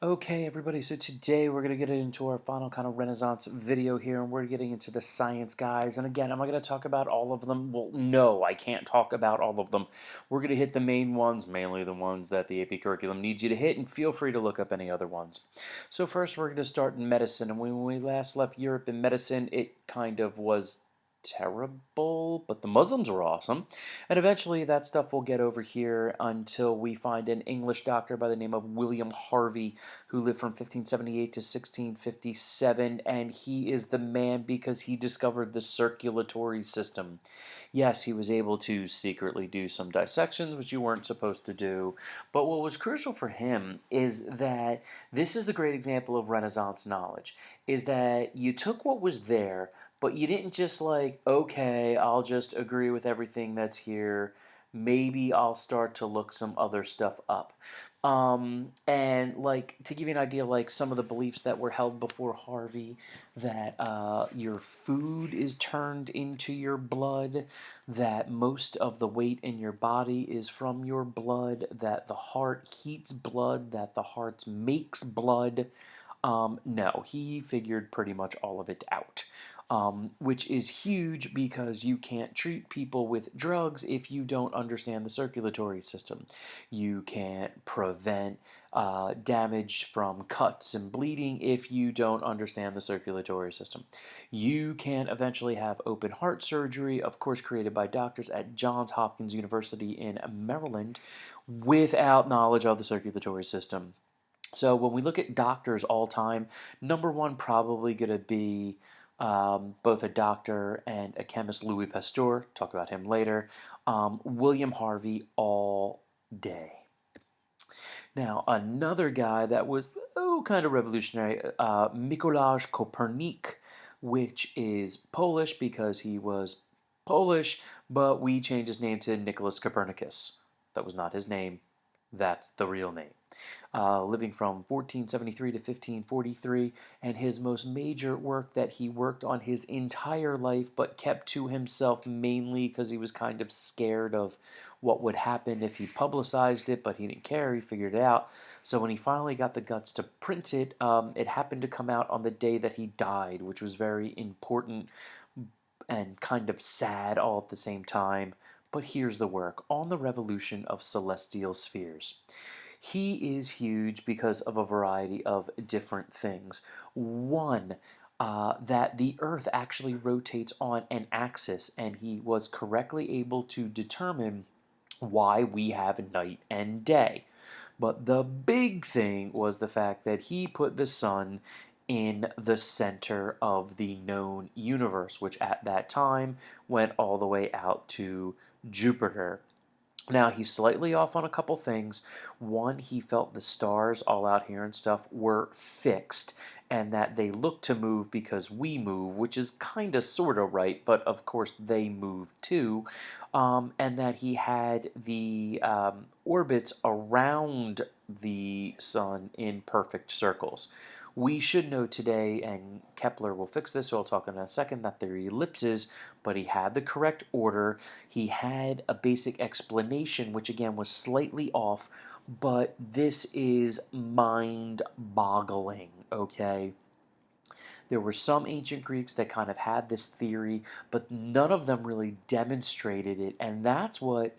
Okay, everybody, so today we're going to get into our final kind of Renaissance video here, and we're getting into the science guys. And again, am I going to talk about all of them? Well, no, I can't talk about all of them. We're going to hit the main ones, mainly the ones that the AP curriculum needs you to hit, and feel free to look up any other ones. So first, we're going to start in medicine, and when we last left Europe in medicine, it kind of was terrible, but the Muslims were awesome. And eventually that stuff will get over here until we find an English doctor by the name of William Harvey, who lived from 1578 to 1657, and he is the man because he discovered the circulatory system. Yes, he was able to secretly do some dissections, which you weren't supposed to do, but what was crucial for him is that this is the great example of Renaissance knowledge, is that you took what was there, but you didn't just like, okay, I'll just agree with everything that's here. Maybe I'll start to look some other stuff up. And like to give you an idea, like some of the beliefs that were held before Harvey, that your food is turned into your blood, that most of the weight in your body is from your blood, that the heart heats blood, that the heart makes blood. No, he figured pretty much all of it out, which is huge because you can't treat people with drugs if you don't understand the circulatory system. You can't prevent damage from cuts and bleeding if you don't understand the circulatory system. You can eventually have open heart surgery, of course, created by doctors at Johns Hopkins University in Maryland, without knowledge of the circulatory system. So when we look at doctors all time, number one probably going to be both a doctor and a chemist, Louis Pasteur. Talk about him later. William Harvey all day. Now another guy that was kind of revolutionary, Mikolaj Kopernik, which is Polish because he was Polish, but we changed his name to Nicholas Copernicus. That was not his name. That's the real name. Living from 1473 to 1543, and his most major work that he worked on his entire life but kept to himself mainly because he was kind of scared of what would happen if he publicized it, but he didn't care, he figured it out. So when he finally got the guts to print it, it happened to come out on the day that he died, which was very important and kind of sad all at the same time. But here's the work on the revolution of celestial spheres. He is huge because of a variety of different things. One, that the Earth actually rotates on an axis, and he was correctly able to determine why we have night and day. But the big thing was the fact that he put the sun in the center of the known universe, which at that time went all the way out to Jupiter. Now, he's slightly off on a couple things. One, he felt the stars all out here and stuff were fixed and that they look to move because we move, which is kind of sort of right, but of course they move too. And that he had the orbits around the sun in perfect circles. We should know today, and Kepler will fix this, so I'll talk in a second, that they're ellipses, but he had the correct order. He had a basic explanation, which again was slightly off, but this is mind-boggling, okay? There were some ancient Greeks that kind of had this theory, but none of them really demonstrated it, and that's what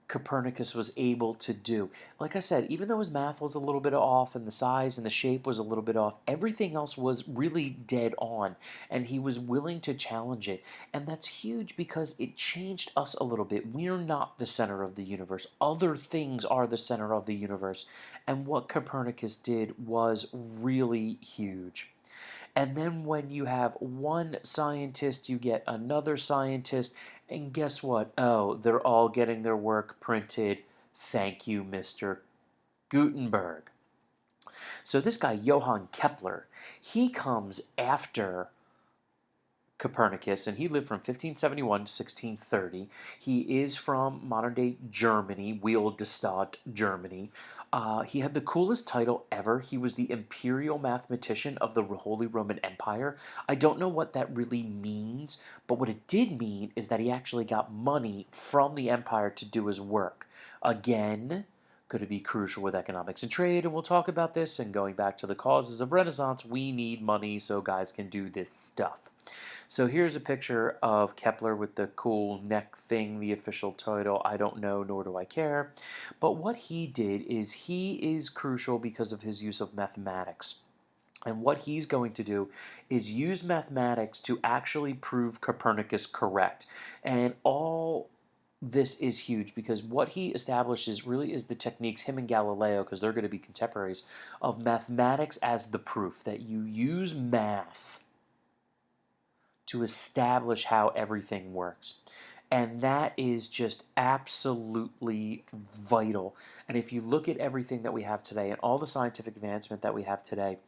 Copernicus was able to do. Like I said, even though his math was a little bit off and the size and the shape was a little bit off, everything else was really dead on, and he was willing to challenge it. And that's huge because it changed us a little bit. We're not the center of the universe. Other things are the center of the universe. And what Copernicus did was really huge. And then when you have one scientist, you get another scientist, and guess what? Oh, they're all getting their work printed. Thank you, Mr. Gutenberg. So this guy, Johann Kepler, he comes after Copernicus, and he lived from 1571 to 1630. He is from modern-day Germany, Wieldestadt, Germany. He had the coolest title ever. He was the imperial mathematician of the Holy Roman Empire. I don't know what that really means, but what it did mean is that he actually got money from the empire to do his work. Again, going to be crucial with economics and trade, and we'll talk about this. And going back to the causes of Renaissance, we need money so guys can do this stuff. So here's a picture of Kepler with the cool neck thing, the official title, I don't know, nor do I care. But what he did is he is crucial because of his use of mathematics. And what he's going to do is use mathematics to actually prove Copernicus correct. And all this is huge because what he establishes really is the techniques, him and Galileo, because they're going to be contemporaries, of mathematics as the proof, that you use math to establish how everything works. And that is just absolutely vital. And if you look at everything that we have today and all the scientific advancement that we have today,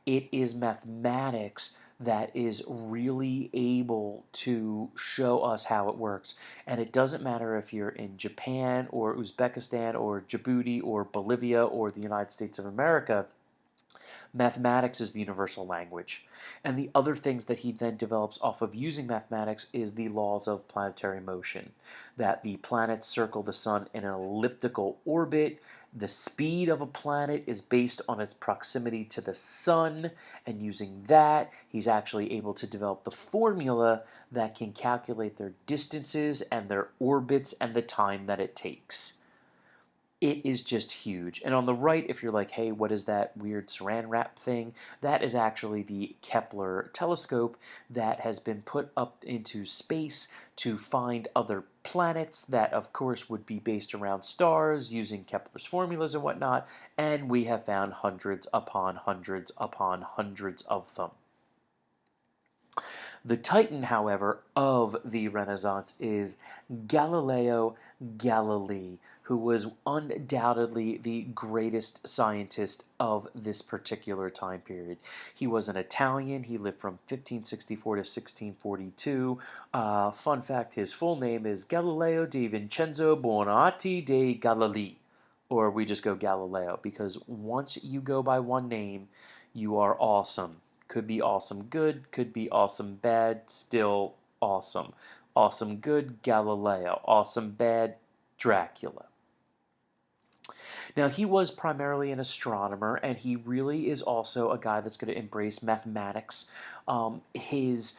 it is mathematics that is really able to show us how it works. And it doesn't matter if you're in Japan or Uzbekistan or Djibouti or Bolivia or the United States of America, mathematics is the universal language. And the other things that he then develops off of using mathematics is the laws of planetary motion, that the planets circle the sun in an elliptical orbit. The speed of a planet is based on its proximity to the sun, and using that, he's actually able to develop the formula that can calculate their distances and their orbits and the time that it takes. It is just huge. And on the right, if you're like, hey, what is that weird saran wrap thing? That is actually the Kepler telescope that has been put up into space to find other planets that, of course, would be based around stars using Kepler's formulas and whatnot. And we have found hundreds upon hundreds upon hundreds of them. The titan, however, of the Renaissance is Galileo Galilei, who was undoubtedly the greatest scientist of this particular time period. He was an Italian. He lived from 1564 to 1642. Fun fact, his full name is Galileo di Vincenzo Buonarroti de Galilei, or we just go Galileo, because once you go by one name, you are awesome. Could be awesome good, could be awesome bad, still awesome. Awesome good, Galileo. Awesome bad, Dracula. Now, he was primarily an astronomer, and he really is also a guy that's going to embrace mathematics. His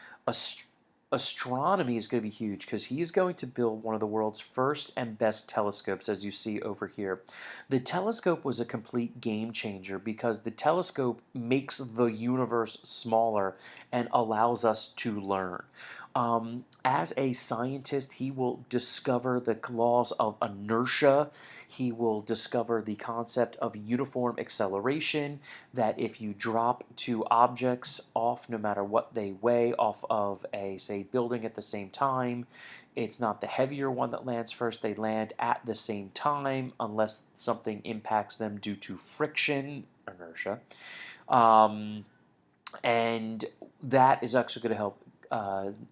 astronomy is going to be huge because he is going to build one of the world's first and best telescopes, as you see over here. The telescope was a complete game changer because the telescope makes the universe smaller and allows us to learn. As a scientist, he will discover the laws of inertia. He will discover the concept of uniform acceleration, that if you drop two objects off, no matter what they weigh, off of a, say, building at the same time, it's not the heavier one that lands first. They land at the same time unless something impacts them due to friction, inertia. And that is actually going to help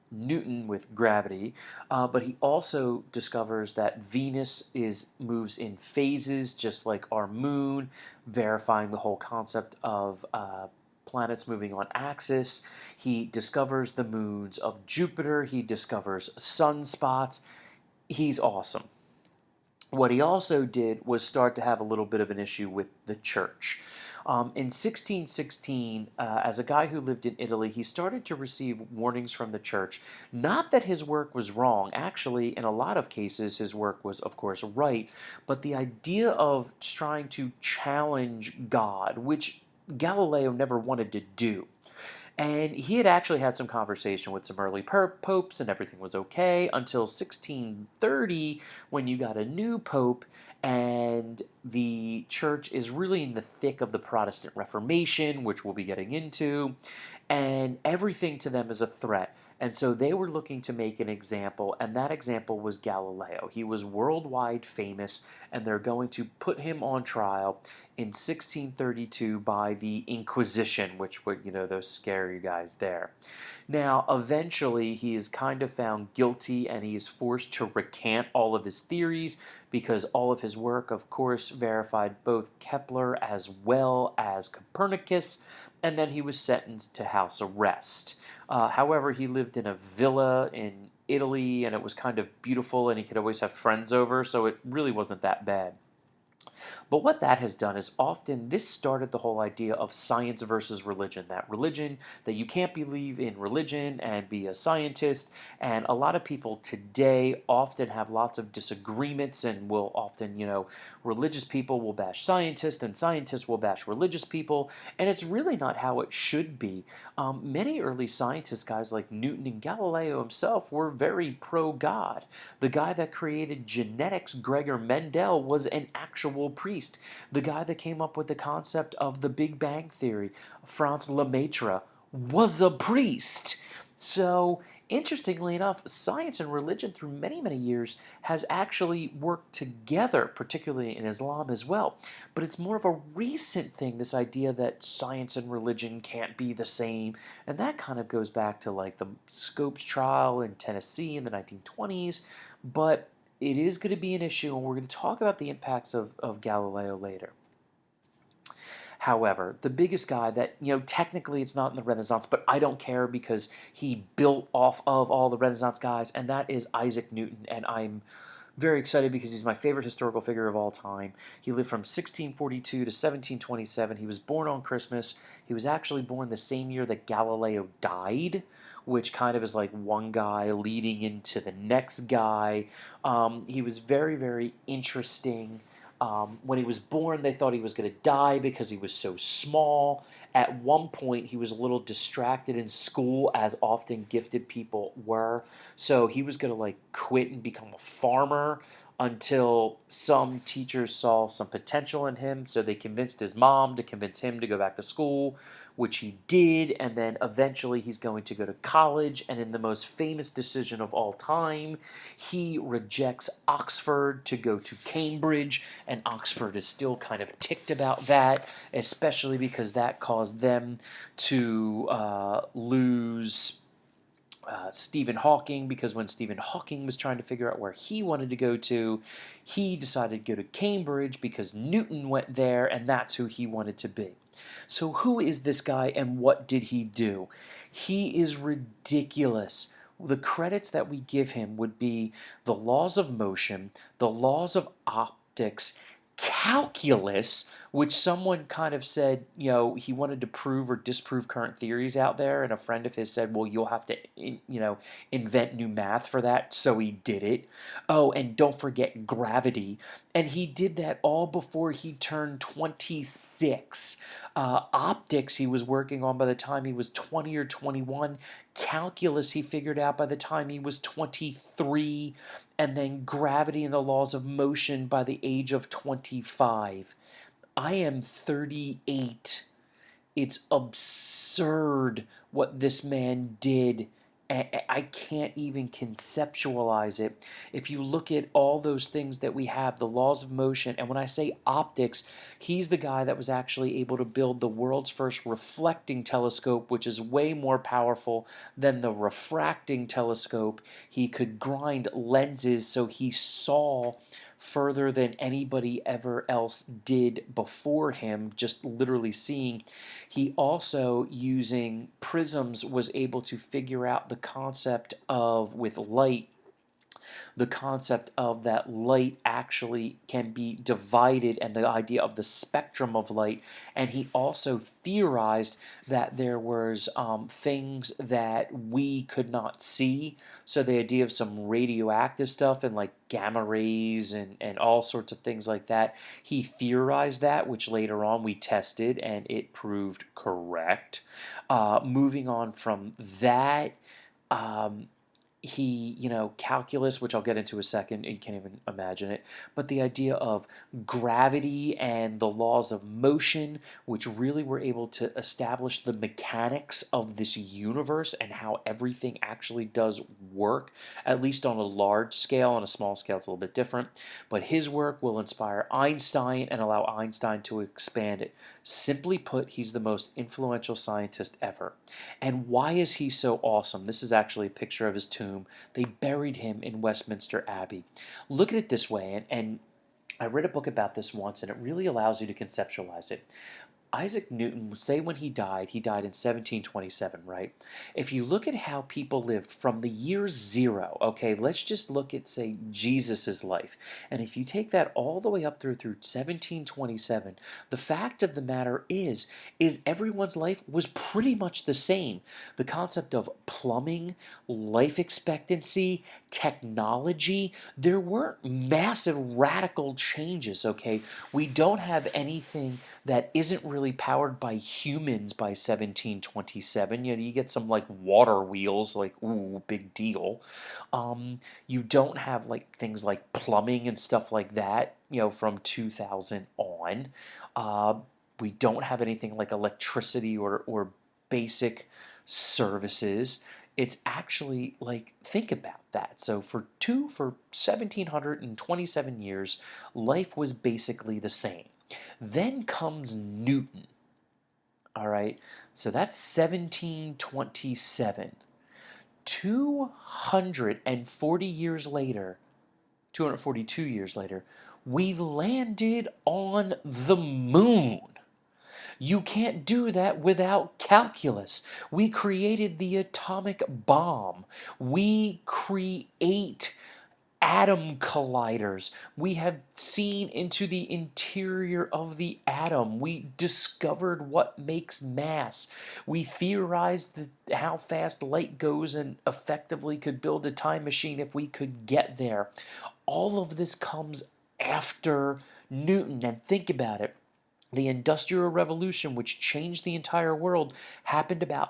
Newton with gravity, but he also discovers that Venus moves in phases just like our moon, verifying the whole concept of planets moving on axis. He discovers the moons of Jupiter. He discovers sunspots. He's awesome. What he also did was start to have a little bit of an issue with the church. In 1616, as a guy who lived in Italy, he started to receive warnings from the church. Not that his work was wrong. Actually, in a lot of cases, his work was, of course, right. But the idea of trying to challenge God, which Galileo never wanted to do. And he had actually had some conversation with some early popes, and everything was okay until 1630, when you got a new pope, and the church is really in the thick of the Protestant Reformation, which we'll be getting into, and everything to them is a threat. And so they were looking to make an example, and that example was Galileo. He was worldwide famous, and they're going to put him on trial in 1632 by the Inquisition, which would, those scary guys there. Now, eventually, he is kind of found guilty, and he is forced to recant all of his theories because all of his work, of course, verified both Kepler as well as Copernicus, and then he was sentenced to house arrest. However, he lived in a villa in Italy, and it was kind of beautiful, and he could always have friends over, so it really wasn't that bad. But what that has done is often this started the whole idea of science versus religion, that you can't believe in religion and be a scientist. And a lot of people today often have lots of disagreements and will often, religious people will bash scientists and scientists will bash religious people. And it's really not how it should be. Many early scientists, guys like Newton and Galileo himself, were very pro God. The guy that created genetics, Gregor Mendel, was an actual priest. The guy that came up with the concept of the Big Bang Theory, Franz Lemaitre, was a priest. So, interestingly enough, science and religion through many, many years has actually worked together, particularly in Islam as well. But it's more of a recent thing, this idea that science and religion can't be the same. And that kind of goes back to like the Scopes trial in Tennessee in the 1920s. But it is going to be an issue, and we're going to talk about the impacts of Galileo later. However, the biggest guy that, technically it's not in the Renaissance, but I don't care because he built off of all the Renaissance guys, and that is Isaac Newton. And I'm very excited because he's my favorite historical figure of all time. He lived from 1642 to 1727. He was born on Christmas. He was actually born the same year that Galileo died, which kind of is like one guy leading into the next guy. He was very, very interesting. When he was born, they thought he was going to die because he was so small. At one point, he was a little distracted in school, as often gifted people were. So he was going to like quit and become a farmer until some teachers saw some potential in him. So they convinced his mom to convince him to go back to school, which he did. And then eventually he's going to go to college. And in the most famous decision of all time, he rejects Oxford to go to Cambridge. And Oxford is still kind of ticked about that, especially because that caused them to lose Stephen Hawking, because when Stephen Hawking was trying to figure out where he wanted to go to, he decided to go to Cambridge because Newton went there and that's who he wanted to be. So who is this guy and what did he do? He is ridiculous. The credits that we give him would be the laws of motion, the laws of optics, calculus, which someone kind of said, he wanted to prove or disprove current theories out there, and a friend of his said, well, you'll have to, invent new math for that, so he did it. Oh, and don't forget gravity, and he did that all before he turned 26. Optics he was working on by the time he was 20 or 21. Calculus he figured out by the time he was 23, and then gravity and the laws of motion by the age of 25. I am 38. It's absurd what this man did. I can't even conceptualize it. If you look at all those things that we have, the laws of motion, and when I say optics, he's the guy that was actually able to build the world's first reflecting telescope, which is way more powerful than the refracting telescope. He could grind lenses so he saw further than anybody ever else did before him, just literally seeing. He also, using prisms, was able to figure out the concept of, with light, the concept of that light actually can be divided and the idea of the spectrum of light. And he also theorized that there was things that we could not see. So the idea of some radioactive stuff and like gamma rays and all sorts of things like that. He theorized that, which later on we tested and it proved correct. Moving on from that, calculus, which I'll get into a second, you can't even imagine it, but the idea of gravity and the laws of motion, which really were able to establish the mechanics of this universe and how everything actually does work, at least on a large scale. On a small scale, it's a little bit different, but his work will inspire Einstein and allow Einstein to expand it. Simply put, he's the most influential scientist ever. And why is he so awesome? This is actually a picture of his tomb. They buried him in Westminster Abbey. Look at it this way, and I read a book about this once, and it really allows you to conceptualize it. Isaac Newton, say when he died in 1727, right? If you look at how people lived from the year zero, okay, let's just look at, say, Jesus's life. And if you take that all the way up through 1727, the fact of the matter is everyone's life was pretty much the same. The concept of plumbing, life expectancy, technology, there weren't massive radical changes, okay? We don't have anything that isn't really powered by humans by 1727. You know, you get some like water wheels, like, ooh, big deal. You don't have like things like plumbing and stuff like that, you know, from 2000 on. Uh, we don't have anything like electricity or basic services. It's actually like, think about that. So for 1727 years, life was basically the same. Then comes Newton. All right, so that's 1727. 240 years later, 242 years later, we landed on the moon. You can't do that without calculus. We created the atomic bomb. We create atom colliders. We have seen into the interior of the atom. We discovered what makes mass. We theorized how fast light goes and effectively could build a time machine if we could get there. All of this comes after Newton. And think about it. The Industrial Revolution, which changed the entire world,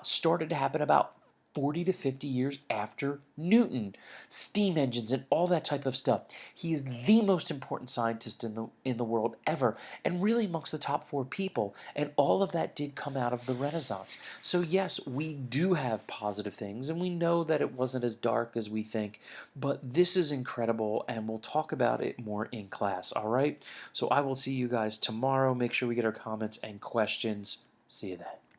started to happen about 40 to 50 years after Newton. Steam engines and all that type of stuff. He is the most important scientist in the world ever, and really amongst the top four people. And all of that did come out of the Renaissance. So yes, we do have positive things, and we know that it wasn't as dark as we think. But this is incredible, and we'll talk about it more in class. All right. So I will see you guys tomorrow. Make sure we get our comments and questions. See you then.